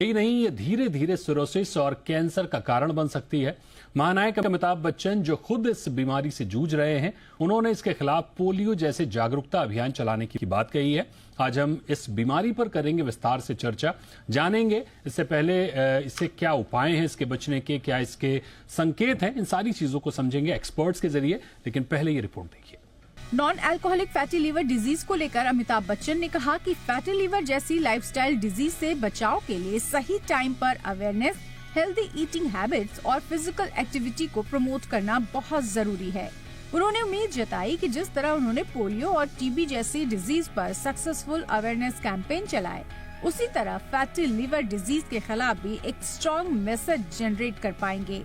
ही नहीं, ये धीरे धीरे सिरोसिस और कैंसर का कारण बन सकती है। महानायक अमिताभ बच्चन जो खुद इस बीमारी से जूझ रहे हैं, उन्होंने इसके खिलाफ पोलियो जैसे जागरूकता अभियान चलाने की बात कही है। आज हम इस बीमारी पर करेंगे विस्तार से चर्चा, जानेंगे इससे पहले इससे क्या उपाय हैं, इसके बचने के क्या इसके संकेत हैं, इन सारी चीजों को समझेंगे एक्सपर्ट्स के जरिए। लेकिन पहले ये रिपोर्ट देखिए। Non alcoholic fatty liver disease को लेकर अमिताभ बच्चन ने कहा कि फैटी लीवर जैसी लाइफस्टाइल डिजीज से बचाव के लिए सही टाइम पर अवेयरनेस, हेल्दी ईटिंग हैबिट्स और फिजिकल एक्टिविटी को प्रमोट करना बहुत जरूरी है। उन्होंने उम्मीद जताई कि जिस तरह उन्होंने पोलियो और टीबी जैसी डिजीज पर सक्सेसफुल अवेयरनेस कैंपेन चलाए, उसी तरह फैटी लीवर डिजीज के खिलाफ भी एक स्ट्रॉन्ग मैसेज जनरेट कर पाएंगे।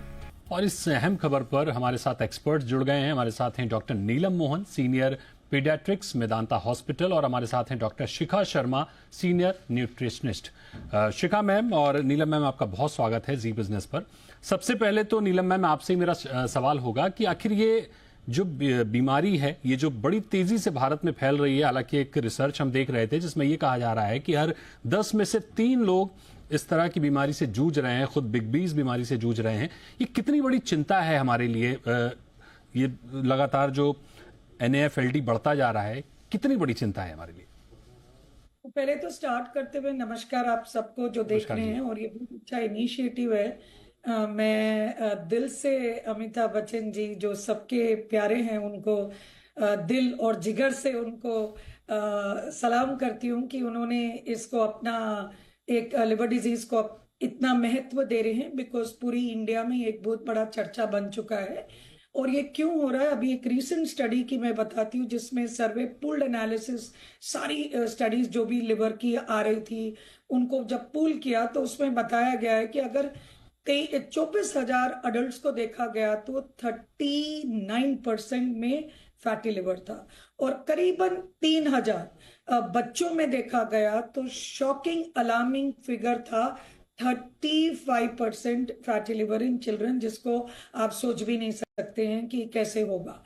और इस अहम खबर पर हमारे साथ एक्सपर्ट्स जुड़ गए हैं। हमारे साथ हैं doctor Neelam Mohan, senior paediatrics Medanta hospital, और हमारे साथ हैं doctor Shikha Sharma, senior nutritionist. Shikha ma'am और नीलम मैम, आपका बहुत स्वागत है जी बिजनेस पर। सबसे पहले तो नीलम मैम, आपसे मेरा सवाल होगा कि आखिर ये जो बीमारी है, ये जो बड़ी तेजी से भारत में फैल रही है, हालांकि एक रिसर्च हम देख रहे थे जिसमें ये कहा जा रहा है कि हर 10 में से 3 लोग इस तरह की बीमारी से जूझ रहे हैं, खुद बिग बी बीमारी से जूझ रहे हैं। ये कितनी बड़ी चिंता है हमारे लिए? ये लगातार जो NAFLD बढ़ता जा रहा है, कितनी बड़ी चिंता है हमारे लिए? तो पहले तो स्टार्ट करते हुए नमस्कार आप सबको जो देख रहे हैं, और ये बहुत अच्छा इनिशिएटिव है। मैं दिल से अमिताभ बच्चन जी जो सबके प्यारे हैं, उनको दिल और जिगर से उनको सलाम करती हूँ कि उन्होंने इसको अपना एक लिवर डिजीज को इतना महत्व दे रहे हैं, बिकॉज पूरी इंडिया में एक बहुत बड़ा चर्चा बन चुका है। और ये क्यों हो रहा है, अभी एक रीसेंट स्टडी की मैं बताती हूँ, जिसमें सर्वे पूल्ड एनालिसिस, सारी स्टडीज जो भी लिवर की आ रही थी उनको जब पूल किया तो उसमें बताया गया है कि अगर 24,000 अडल्ट को देखा गया तो 39% में फैटी लिवर था, और करीबन 3,000 बच्चों में देखा गया तो शॉकिंग अलार्मिंग फिगर था 35% फैटी लिवर इन चिल्ड्रन, जिसको आप सोच भी नहीं सकते हैं कि कैसे होगा।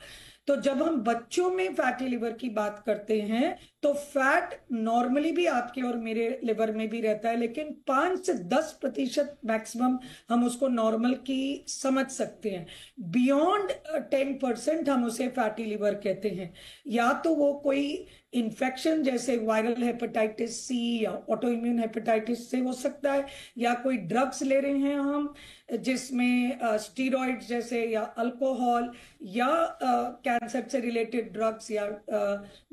तो जब हम बच्चों में फैटी लिवर की बात करते हैं तो फैट नॉर्मली भी आपके और मेरे लिवर में भी रहता है, लेकिन 5 से 10% मैक्सिमम हम उसको नॉर्मल की समझ सकते हैं। बियॉन्ड 10% हम उसे फैटी लिवर कहते हैं। या तो वो कोई इन्फेक्शन जैसे वायरल हेपेटाइटिस सी या ऑटो इम्यून हेपेटाइटिस से हो सकता है, या कोई ड्रग्स ले रहे हैं हम जिसमें स्टीरॉइड्स जैसे, या अल्कोहल, या कैंसर से रिलेटेड ड्रग्स, या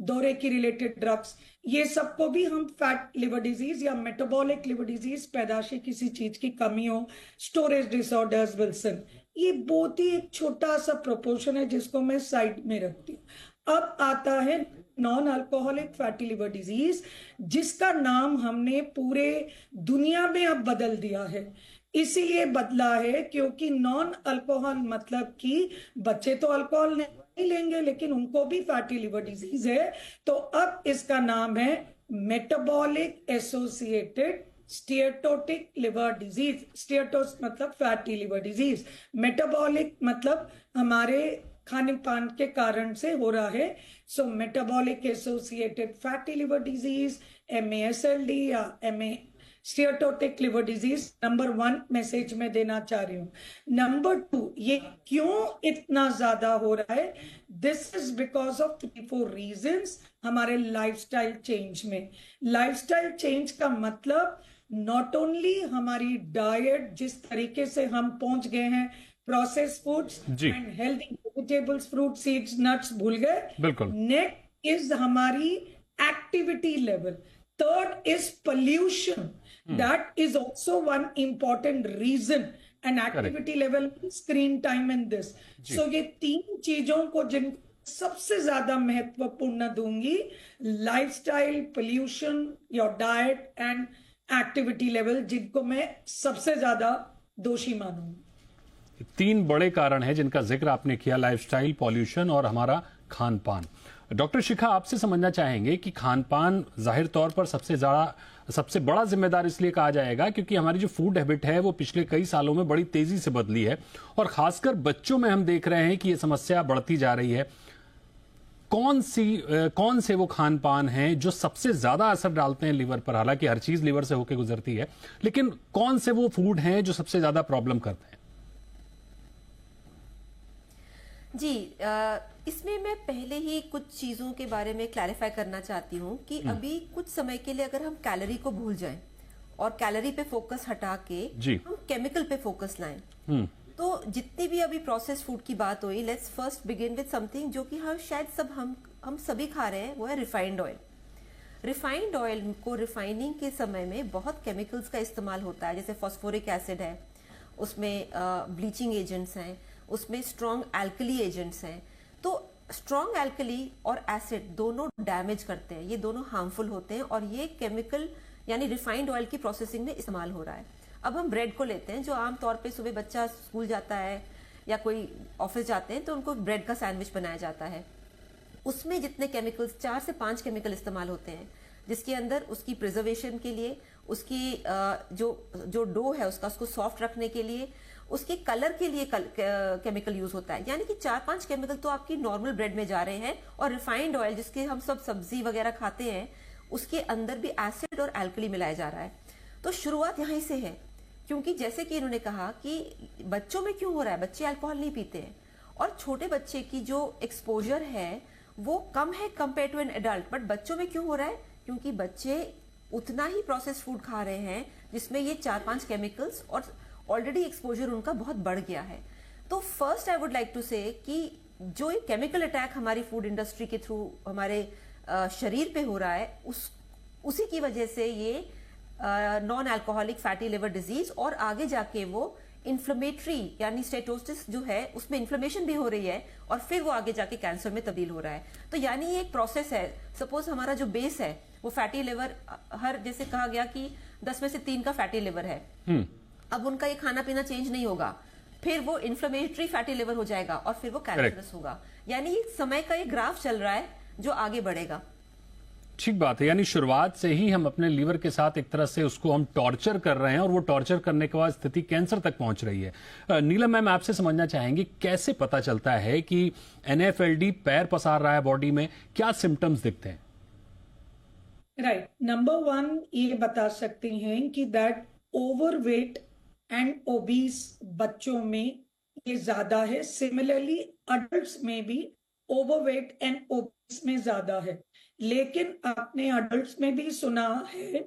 दौरे की रिलेटेड ड्रग्स, ये सबको भी हम फैट लिवर डिजीज या मेटाबॉलिक लिवर डिजीज, पैदाशी किसी चीज की कमी हो, स्टोरेज डिसऑर्डर्स, विल्सन, ये बहुत ही एक छोटा सा प्रोपोर्शन है जिसको मैं साइड में रखती हूँ। अब आता है non alcoholic fatty liver disease, जिसका नाम हमने पूरे दुनिया में अब बदल दिया है। इसीलिए बदला है क्योंकि नॉन अल्कोहल मतलब कि बच्चे तो अल्कोहल नहीं लेंगे लेकिन उनको भी फैटी लिवर डिजीज है। तो अब इसका नाम है मेटाबॉलिक एसोसिएटेड स्टीयटोटिक लिवर डिजीज। स्टीयटोस मतलब फैटी लिवर डिजीज, मेटाबॉलिक मतलब हमारे खाने पान के कारण से हो रहा है। So metabolic associated fatty liver disease, MASLD या steatotic liver disease, number 1 message में देना चाह रही हूँ। नंबर 2, ये क्यों इतना ज्यादा हो रहा है? This is because of 3-4 reasons हमारे लाइफस्टाइल चेंज में। लाइफस्टाइल चेंज का मतलब नॉट ओनली हमारी डाइट, जिस तरीके से हम पहुंच गए हैं process foods and healthy vegetables, fruit, seeds, nuts भूल गए। बिल्कुल। नेक्स्ट इज हमारी activity level. Third is pollution, that is also one important reason, and activity level, screen time and this. So ये 3 चीजों को जिन सबसे ज्यादा महत्वपूर्ण दूंगी, lifestyle, pollution, your diet and activity level, जिनको मैं सबसे ज्यादा दोषी मानूंगी। 3 बड़े कारण हैं जिनका जिक्र आपने किया, लाइफस्टाइल, पॉल्यूशन और हमारा खान पान। डॉक्टर शिखा, आपसे समझना चाहेंगे कि खान पान जाहिर तौर पर सबसे बड़ा जिम्मेदार इसलिए कहा जाएगा क्योंकि हमारी जो फूड हैबिट है वो पिछले कई सालों में बड़ी तेजी से बदली है, और खासकर बच्चों में हम देख रहे हैं कि ये समस्या बढ़ती जा रही है। कौन से वो खान पान हैं जो सबसे ज्यादा असर डालते हैं लिवर पर? हालांकि हर चीज लिवर से होकर गुजरती है, लेकिन कौन से वो फूड हैं जो सबसे ज्यादा प्रॉब्लम करते हैं? जी, इसमें मैं पहले ही कुछ चीज़ों के बारे में क्लैरिफाई करना चाहती हूँ कि अभी कुछ समय के लिए अगर हम कैलोरी को भूल जाएं और कैलोरी पे फोकस हटा के हम केमिकल पे फोकस लाएं, तो जितनी भी अभी प्रोसेस फूड की बात हुई, let's first begin with something जो कि शायद हम सभी खा रहे हैं, वो है रिफाइंड ऑयल। रिफाइंड ऑयल को रिफाइनिंग के समय में बहुत केमिकल्स का इस्तेमाल होता है, जैसे फॉस्फोरिक एसिड है, उसमें ब्लीचिंग एजेंट्स हैं, उसमें स्ट्रॉन्ग एल्कली एजेंट्स हैं। तो स्ट्रॉन्ग एल्कली और एसिड दोनों डैमेज करते हैं, ये दोनों हार्मफुल होते हैं और ये केमिकल यानी रिफाइंड ऑयल की प्रोसेसिंग में इस्तेमाल हो रहा है। अब हम ब्रेड को लेते हैं, जो आमतौर पे सुबह बच्चा स्कूल जाता है या कोई ऑफिस जाते हैं तो उनको ब्रेड का सैंडविच बनाया जाता है। उसमें जितने केमिकल्स, 4 से 5 केमिकल इस्तेमाल होते हैं, जिसके अंदर उसकी प्रिजर्वेशन के लिए, उसकी जो डो है उसको सॉफ्ट रखने के लिए, उसके कलर के लिए केमिकल यूज होता है। यानी कि 4-5 केमिकल तो आपकी नॉर्मल ब्रेड में जा रहे हैं, और रिफाइंड ऑयल जिसके हम सब सब्जी वगैरह खाते हैं उसके अंदर भी एसिड और एल्कली मिलाया जा रहा है। तो शुरुआत यहीं से है, क्योंकि जैसे कि इन्होंने कहा कि बच्चों में क्यों हो रहा है, बच्चे अल्कोहल नहीं पीते हैं और छोटे बच्चे की जो एक्सपोजर है वो कम है compare to an adult, but बच्चों में क्यों हो रहा है? क्योंकि बच्चे उतना ही प्रोसेस फूड खा रहे हैं जिसमें ये 4-5 केमिकल्स और ऑलरेडी एक्सपोजर उनका बहुत बढ़ गया है। तो first I would like to say कि जो एक केमिकल अटैक हमारी फूड इंडस्ट्री के थ्रू हमारे शरीर पे हो रहा है, उसी की वजह से ये non alcoholic fatty liver disease और आगे जाके वो इन्फ्लेमेटरी यानी स्टेटोसिस जो है उसमें इन्फ्लेमेशन भी हो रही है और फिर वो आगे जाके कैंसर में तब्दील हो रहा है। तो यानी ये एक प्रोसेस है। सपोज हमारा जो बेस है वो फैटी लिवर, जैसे कहा गया कि 10 में से 3 का फैटी लिवर है, अब उनका ये खाना पीना चेंज नहीं होगा, फिर वो इन्फ्लेमेटरी फैटी लिवर हो जाएगा और फिर वो कैंसरस होगा। यानी समय का ये ग्राफ चल रहा है जो आगे बढ़ेगा। ठीक बात है, यानी शुरुआत से ही हम अपने लीवर के साथ एक तरह से उसको हम टॉर्चर कर रहे हैं और वो टॉर्चर करने के बाद स्थिति कैंसर तक पहुंच रही है। नीलम मैम, आपसे समझना चाहेंगे कैसे पता चलता है कि NAFLD पैर पसार रहा है बॉडी में, क्या सिम्टम्स दिखते हैं? राइट, नंबर 1 ये बता सकते हैं कि दैट ओवरवेट एंड ओबीस बच्चों में ये ज्यादा है। सिमिलरली अडल्ट्स में भी ओवरवेट एंड ओबीस में ज्यादा है। लेकिन आपने अडल्ट्स में भी सुना है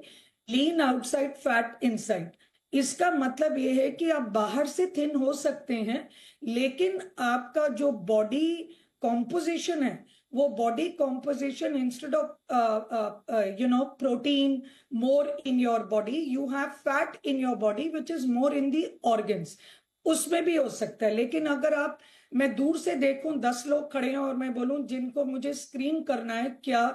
लीन आउटसाइड फैट इनसाइड। इसका मतलब ये है कि आप बाहर से थिन हो सकते हैं, लेकिन आपका जो बॉडी कॉम्पोजिशन है वो body composition instead of protein more in your body, you have fat in your body which is more in the organs. उसमें भी हो सकता है। लेकिन अगर मैं दूर से देखूं 10 लोग खड़े हैं और मैं बोलूं जिनको मुझे स्क्रीन करना है क्या,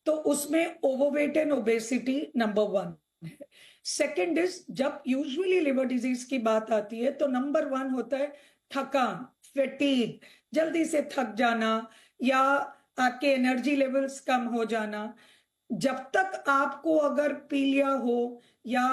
तो उसमें ओवरवेट एंड ओबेसिटी नंबर 1 है। सेकेंड इज, जब यूजुअली लिवर डिजीज की बात आती है तो नंबर 1 होता है थकान, फैटीग, जल्दी से थक जाना या आपके एनर्जी लेवल्स कम हो जाना। जब तक आपको अगर पीलिया हो या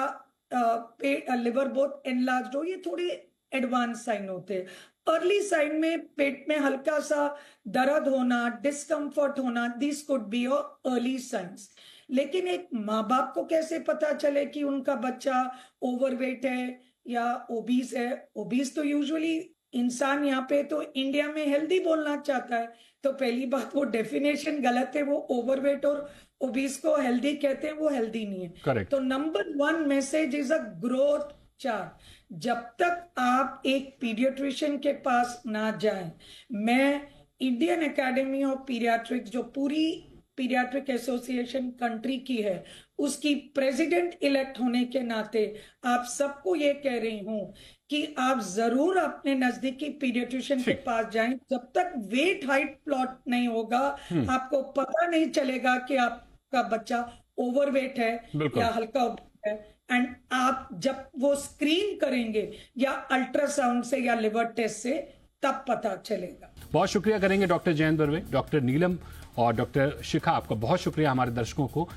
लिवर बहुत एनलार्ज्ड हो, ये थोड़े एडवांस साइन होते हैं। अर्ली साइन में पेट में हल्का सा दर्द होना, डिस्कम्फर्ट होना, this could be your early signs. लेकिन एक माँ बाप को कैसे पता चले कि उनका बच्चा ओवरवेट है या ओबीस है? ओबीस तो यूजुअली इंसान यहाँ पे तो इंडिया में हेल्दी बोलना चाहता है, तो पहली बात वो डेफिनेशन गलत है। वो ओवरवेट और ओबीस को हेल्दी कहते हैं, वो हेल्दी नहीं है। Correct. तो number 1 message is a growth chart. जब तक आप एक पीडियाट्रिशियन के पास ना जाएं, मैं इंडियन एकेडमी ऑफ पीडियाट्रिक्स जो पूरी पीडियाट्रिक एसोसिएशन कंट्री की है उसकी प्रेसिडेंट इलेक्ट होने के नाते आप सबको ये कह रही हूं कि आप जरूर अपने नजदीकी पीडियाट्रिशियन के पास जाएं। जब तक वेट हाइट प्लॉट नहीं होगा आपको पता नहीं चलेगा कि आपका बच्चा ओवरवेट है या हल्का है। एंड आप जब वो स्क्रीन करेंगे या अल्ट्रासाउंड से या लिवर टेस्ट से, तब पता चलेगा। बहुत शुक्रिया करेंगे डॉक्टर जयंत बर्वे, डॉक्टर नीलम और डॉक्टर शिखा, आपका बहुत शुक्रिया हमारे दर्शकों को